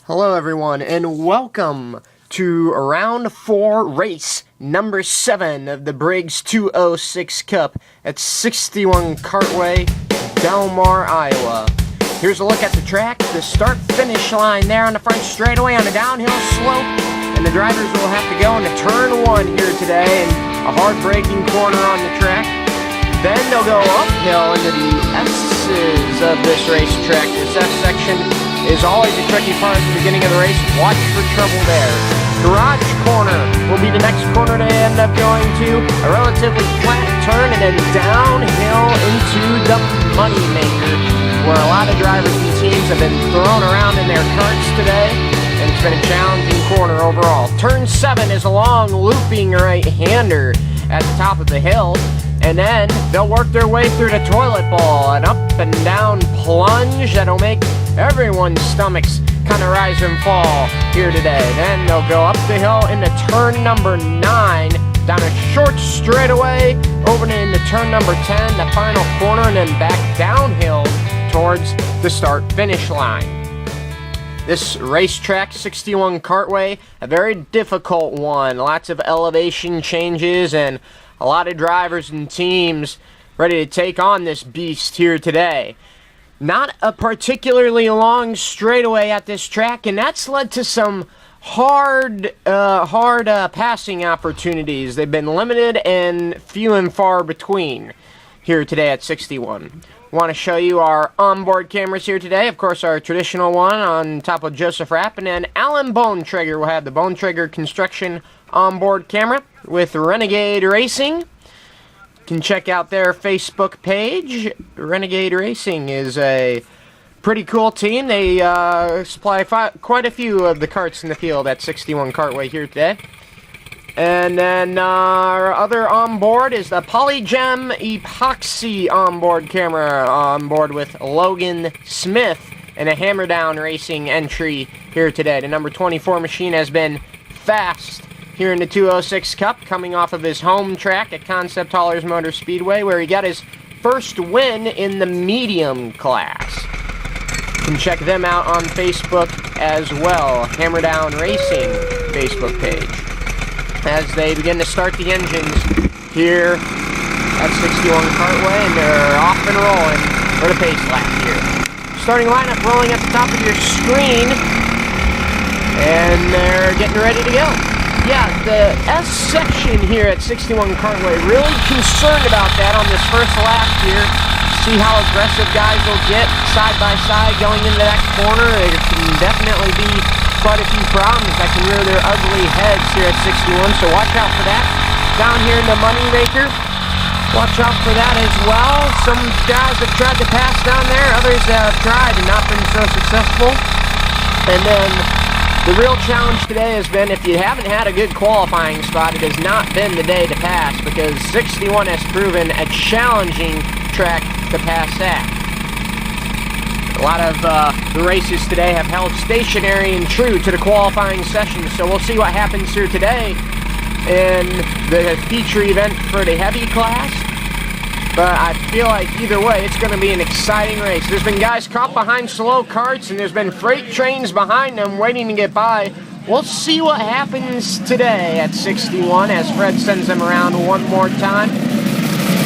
Hello everyone, and welcome to round 4 race number 7 of the Briggs 206 Cup at 61 Kartway, Delmar, Iowa. Here's a look at the track, the start-finish line there on the front straightaway on a downhill slope, and the drivers will have to go into turn 1 here today, and a hard braking corner on the track. Then they'll go uphill into the S's of this racetrack. This S section is always a tricky part at the beginning of the race. Watch for trouble there. Garage corner will be the next corner they end up going to. A relatively flat turn and then downhill into the Moneymaker, where a lot of drivers and teams have been thrown around in their karts today, and it's been a challenging corner overall. Turn 7 is a long looping right-hander at the top of the hill, and then they'll work their way through the toilet bowl, an up and down plunge that'll make everyone's stomachs kind of rise and fall here today. Then they'll go up the hill into turn number 9, down a short straightaway, over into turn number 10, the final corner, and then back downhill towards the start-finish line. This racetrack, 61 Kartway, a very difficult one. Lots of elevation changes and a lot of drivers and teams ready to take on this beast here today. Not a particularly long straightaway at this track, and that's led to some hard passing opportunities. They've been limited and few and far between here today at 61. Want to show you our onboard cameras here today. Of course, our traditional one on top of Joseph Rapp, and then Alan Bomtreger will have the Bomtreger Construction onboard camera with Renegade Racing. You can check out their Facebook page. Renegade Racing is a pretty cool team. They supply quite a few of the karts in the field at 61 Kartway here today. And then our other onboard is the Polygem Epoxy onboard camera, onboard with Logan Smith and a Hammer Down Racing entry here today. The number 24 machine has been fast here in the 206 Cup, coming off of his home track at Concept Haulers Motor Speedway, where he got his first win in the medium class. You can check them out on Facebook as well, Hammer Down Racing Facebook page, as they begin to start the engines here at 61 Kartway, and they're off and rolling for the pace lap here. Starting lineup rolling at the top of your screen, and they're getting ready to go. Yeah, the S section here at 61 Kartway, really concerned about that on this first lap here. See how aggressive guys will get side by side going into that corner. There can definitely be quite a few problems that can rear their ugly heads here at 61, so watch out for that. Down here in the Moneymaker, watch out for that as well. Some guys have tried to pass down there, others have tried and not been so successful. And then the real challenge today has been, if you haven't had a good qualifying spot, it has not been the day to pass, because 61 has proven a challenging track to pass at. A lot of the races today have held stationary and true to the qualifying session, so we'll see what happens here today in the feature event for the heavy class. But I feel like either way, it's going to be an exciting race. There's been guys caught behind slow karts, and there's been freight trains behind them waiting to get by. We'll see what happens today at 61 as Fred sends them around one more time.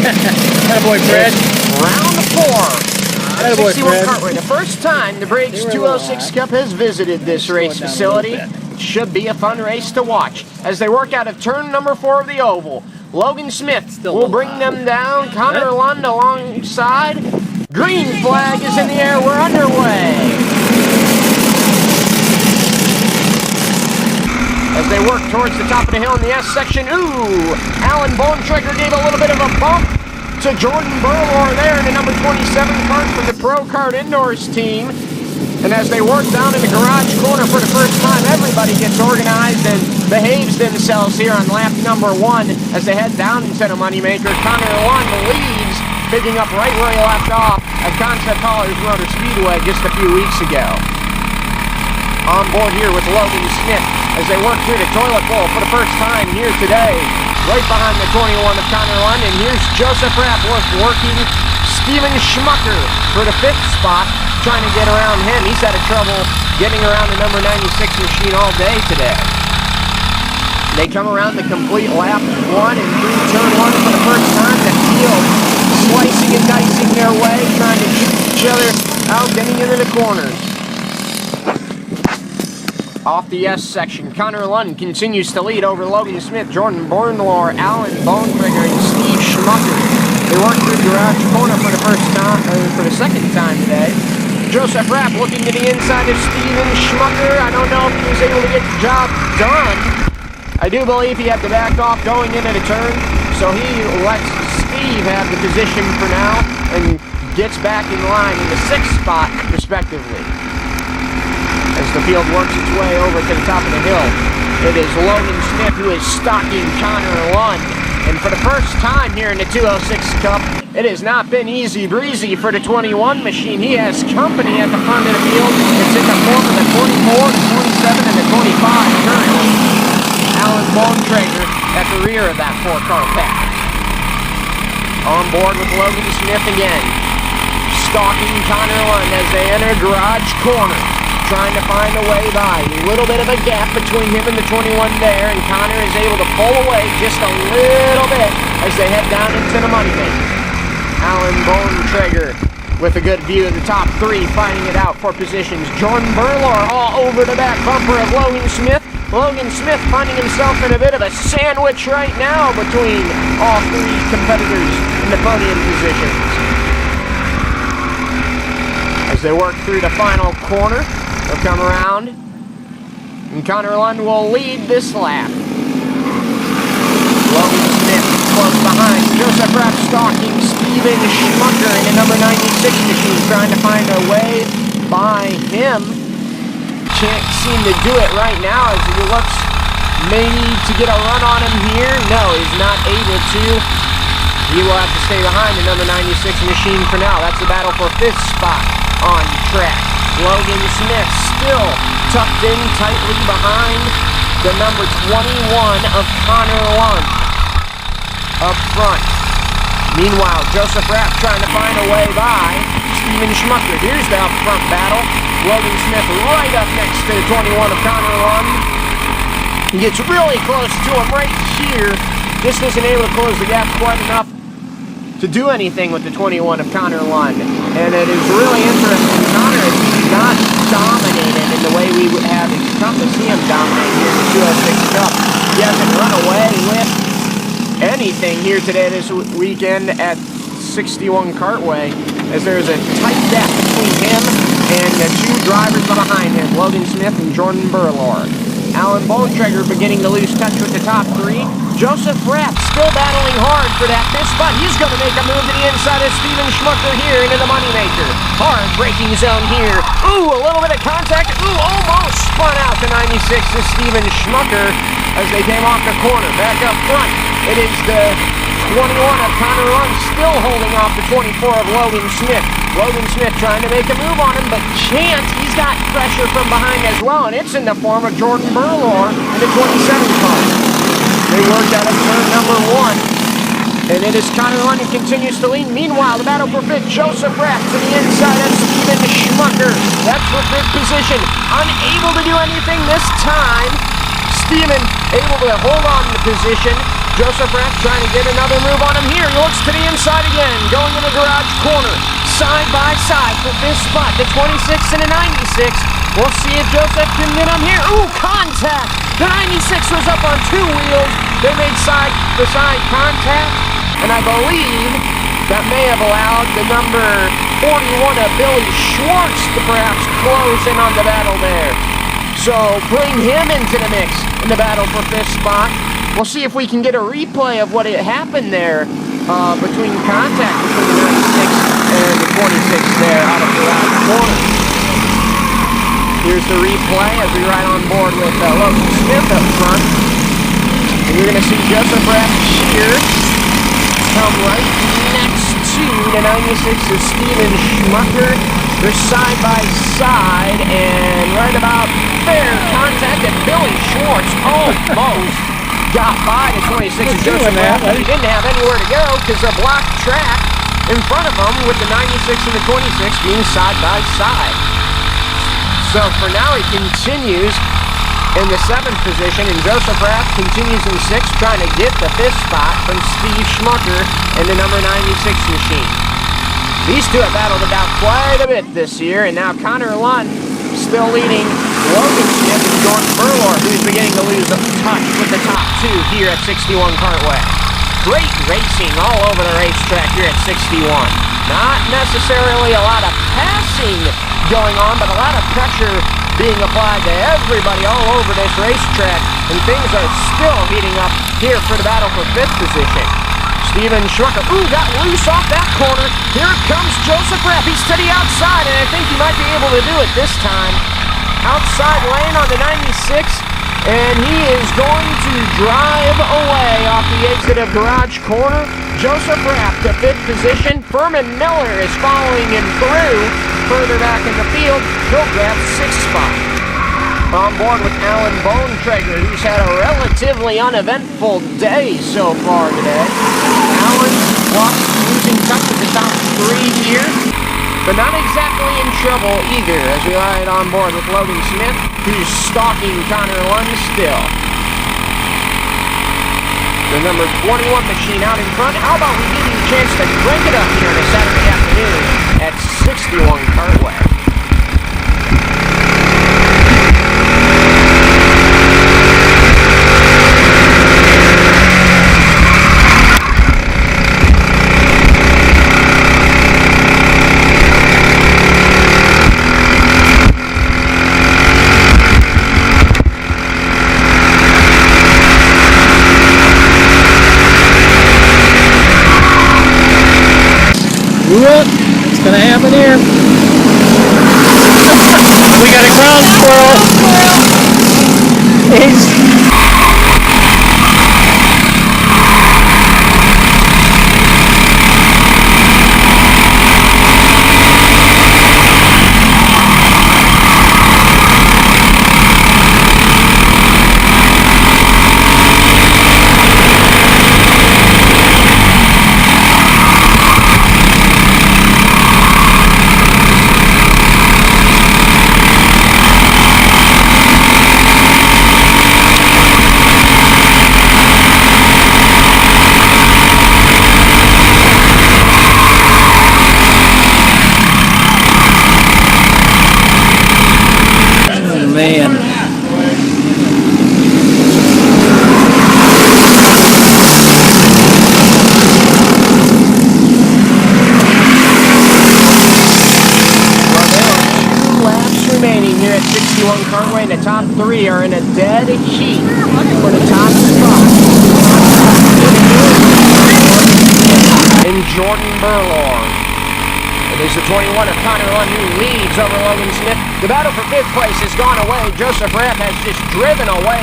Attaboy, Fred. Round 4. Attaboy, 61 Fred. Kartway. The first time the Briggs 206 Cup has visited this race facility. It should be a fun race to watch as they work out of turn number 4 of the oval. Logan Smith will bring them down. Connor Lund alongside. Green flag is in the air. We're underway. As they work towards the top of the hill in the S section. Ooh, Alan Bomtreger gave a little bit of a bump to Jordan Burlor there in the number 27 kart from the Pro Kart Indoors team. And as they work down in the garage corner for the first time, everybody gets organized and behaves themselves here on lap number 1 as they head down into the Moneymaker. Connor Lund leads, picking up right where he left off at Concept Haulers Motor Speedway just a few weeks ago. On board here with Logan Smith as they work through the toilet bowl for the first time here today. Right behind the 21 of Connor Lund, and here's Joseph Rapp working Steven Schmucker for the 5th spot. trying to get around him. He's had trouble getting around the number 96 machine all day today. They come around the complete lap 1 and through turn 1 for the first time. The field slicing and dicing their way, trying to keep each other out, getting into the corners. Off the S section, Connor Lund continues to lead over Logan Smith, Jordan Bornlor, Alan Bomtreger, and Steve Schmucker. They work through garage corner for the second time today. Joseph Rapp looking to the inside of Steven Schmucker. I don't know if he was able to get the job done. I do believe he had to back off going into the turn, so he lets Steve have the position for now and gets back in line in the 6th spot, respectively. As the field works its way over to the top of the hill, it is Logan Smith who is stalking Connor Lund. And for the first time here in the 206 Cup, it has not been easy breezy for the 21 machine. He has company at the front of the field. It's in the form of the 24, the 27, and the 25 currently. Alan Bomtreger at the rear of that 4-car pack. On board with Logan Smith again. Stalking Connor Lund as they enter garage corner. Trying to find a way by. A little bit of a gap between him and the 21 there, and Connor is able to pull away just a little bit as they head down into the moneymaker. Alan Bomtreger with a good view of the top 3, fighting it out for positions. Jordan Burlor all over the back bumper of Logan Smith. Logan Smith finding himself in a bit of a sandwich right now between all 3 competitors in the podium positions. As they work through the final corner, they'll come around, and Connor Lund will lead this lap. Logan Smith close behind. Joseph Rapp stalking Steven Schmucker in the number 96 machine, trying to find a way by him. Can't seem to do it right now as he looks maybe to get a run on him here. No, he's not able to. He will have to stay behind the number 96 machine for now. That's the battle for 5th spot on track. Logan Smith still tucked in tightly behind the number 21 of Connor Lund up front. Meanwhile, Joseph Rapp trying to find a way by Steven Schmucker. Here's the up front battle. Logan Smith right up next to the 21 of Connor Lund. He gets really close to him right here. Just isn't able to close the gap quite enough to do anything with the 21 of Connor Lund. And it is really interesting. Connor is not dominated in the way we would have come to see him dominate here in the 206 Cup. He hasn't run away with anything here today this weekend at 61 Kartway, as there's a tight gap between him and the 2 drivers behind him, Logan Smith and Jordan Burlor. Alan Bomtreger beginning to lose touch with the top 3. Joseph Rapp still battling hard for that 5th spot. He's going to make a move to the inside of Steven Schmucker here into the moneymaker. Hard braking zone here. Ooh, a little bit of contact. Ooh, almost spun out to 96 to Steven Schmucker as they came off the corner. Back up front, it is the 21 of Connor Lund still holding off the 24 of Logan Smith. Logan Smith trying to make a move on him, but can't. He's got pressure from behind as well, and it's in the form of Jordan Burlor in the 27 car. They worked out of turn number 1, and it is Connor Lund who continues to lead. Meanwhile, the battle for 5th, Joseph Rapp to the inside of Steven Schmucker. That's for 5th position. Unable to do anything this time. Steven able to hold on to the position. Joseph Rapp trying to get another move on him here. He looks to the inside again, going in the garage corner. Side by side for 5th spot, the 26 and the 96. We'll see if Joseph can get him here. Ooh, contact! The 96 was up on 2 wheels. They made side-to-side contact, and I believe that may have allowed the number 41 of Billy Schwartz to perhaps close in on the battle there. So bring him into the mix in the battle for 5th spot. We'll see if we can get a replay of what happened there between contact between the 96 and the 26 there out of the last corner. Here's the replay as we ride on board with Logan Smith up front. And you're going to see Joseph Rapp here come right next to the 96 of Steven Schmucker. They're side by side, and right about there, contact at Billy Schwartz almost got by the 26 of Joseph Rapp. He didn't have anywhere to go because the blocked track in front of them with the 96 and the 26 being side by side. So for now he continues in the 7th position, and Joseph Rapp continues in 6th, trying to get the 5th spot from Steve Schmucker and the number 96 machine. These two have battled it out quite a bit this year, and now Connor Lund still leading Logan Smith and Jordan Burlor, who's beginning to lose touch with the top 2 here at 61 Kartway. Great racing all over the racetrack here at 61. Not necessarily a lot of passing going on, but a lot of pressure being applied to everybody all over this racetrack, and things are still heating up here for the battle for 5th position. Steven Schmucker, got loose off that corner. Here comes Joseph Rapp. He's to the outside, and I think he might be able to do it this time. Outside lane on the 96, and he is going to drive away off the exit of Garage Corner. Joseph Rapp to 5th position. Furman Miller is following him through. Further back in the field, he'll grab 6th spot. On board with Alan Bomtreger, who's had a relatively uneventful day so far today. Alan losing touch with the top 3 here, but not exactly in trouble either, as we ride on board with Logan Smith, who's stalking Connor Lund still. The number 21 machine out in front. How about we give you a chance to crank it up here on a Saturday afternoon at 61 Kartway. What's gonna happen here? We got a ground squirrel. He's man. Remaining here at 61 Kartway, and the top 3 are in a dead heat for the top spot. And Jordan Burlor. It is the 21 of Connor Lund who leads over Logan Smith. The battle for 5th place has gone away. Joseph Rapp has just driven away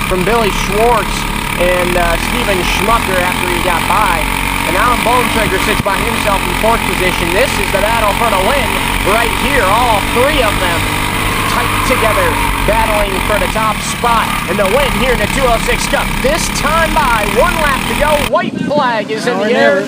from Billy Schwartz and Steven Schmucker after he got by. And Alan Bomtreger sits by himself in 4th position. This is the battle for the win right here. All 3 of them tight together, battling for the top spot. And the win here in the 206 Cup. This time by 1 lap to go. White flag is in the air.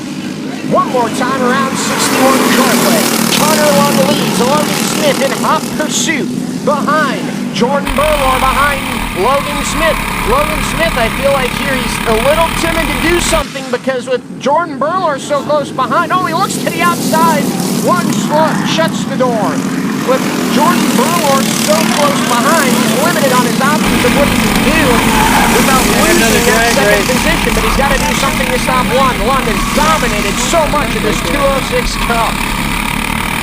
One more time around 61 Kartway. Connor Lund leads. Logan Smith in hot pursuit. Behind Jordan Burlor, behind Logan Smith. Logan Smith, I feel like here he's a little timid to do something because with Jordan Burlor so close behind, he looks to the outside. One slot shuts the door. With Jordan Burlor so close behind, he's limited on his options of what he can do without losing that 2nd position, but he's got to do something to stop Lund. Lund has dominated so much of this 206 Cup.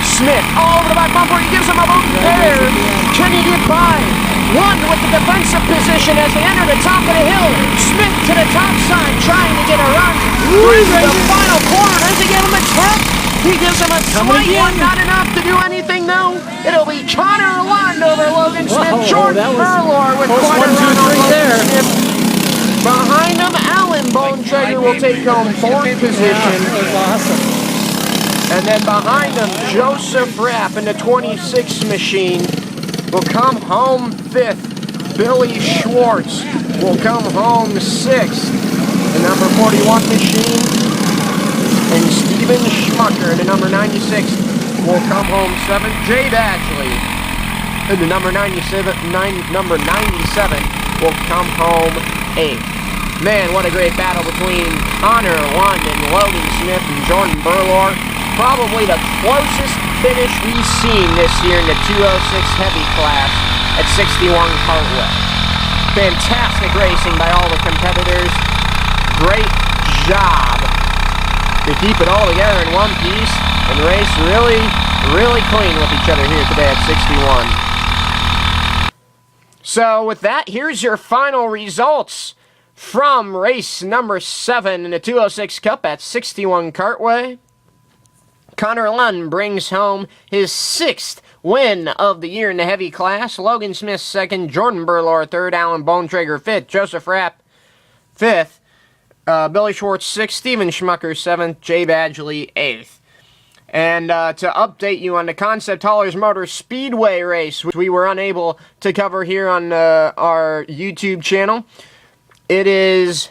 Smith all over the back bumper, he gives him a boot there. Can he get by? Lund with the defensive position as they enter the top of the hill. Smith to the top side, trying to get a run. Through the final corner, does he give him a tap? He gives him a slight one, not enough to do anything though. It'll be Connor Lund over Logan Smith. Jordan Burlor with quarter run on Logan Smith. Behind him, Alan Bomtreger will take home 4th position. That was awesome. And then behind him, Joseph Rapp in the 26 machine will come home 5th. Billy Schwartz will come home 6th. The number 41 machine and Steve Steven Schmucker. The number 96 will come home 7th. Jay Badgley. And the number 97 will come home 8th. Man, what a great battle between Connor Lund, Logan Smith, and Jordan Burlor. Probably the closest finish we've seen this year in the 206 heavy class at 61 Kartway. Fantastic racing by all the competitors. Great job to keep it all together in one piece and race really, really clean with each other here today at 61. So with that, here's your final results from race number 7 in the 206 Cup at 61 Kartway. Connor Lund brings home his 6th win of the year in the heavy class. Logan Smith 2nd, Jordan Burlor 3rd, Alan Bomtreger 5th, Joseph Rapp 5th, Billy Schwartz 6th, Steven Schmucker 7th, Jay Badgley 8th. And to update you on the Concept Haulers Motor Speedway race, which we were unable to cover here on our YouTube channel, it is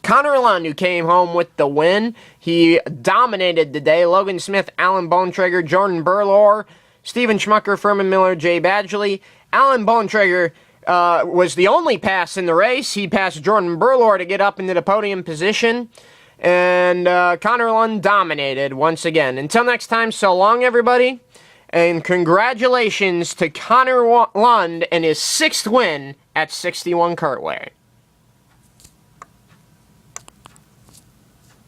Connor Lund who came home with the win. He dominated the day. Logan Smith, Alan Bomtreger, Jordan Burlor, Steven Schmucker, Furman Miller, Jay Badgley. Alan Bomtreger was the only pass in the race. He passed Jordan Burlor to get up into the podium position. And Connor Lund dominated once again. Until next time, so long, everybody. And congratulations to Connor Lund and his 6th win at 61 Kartway.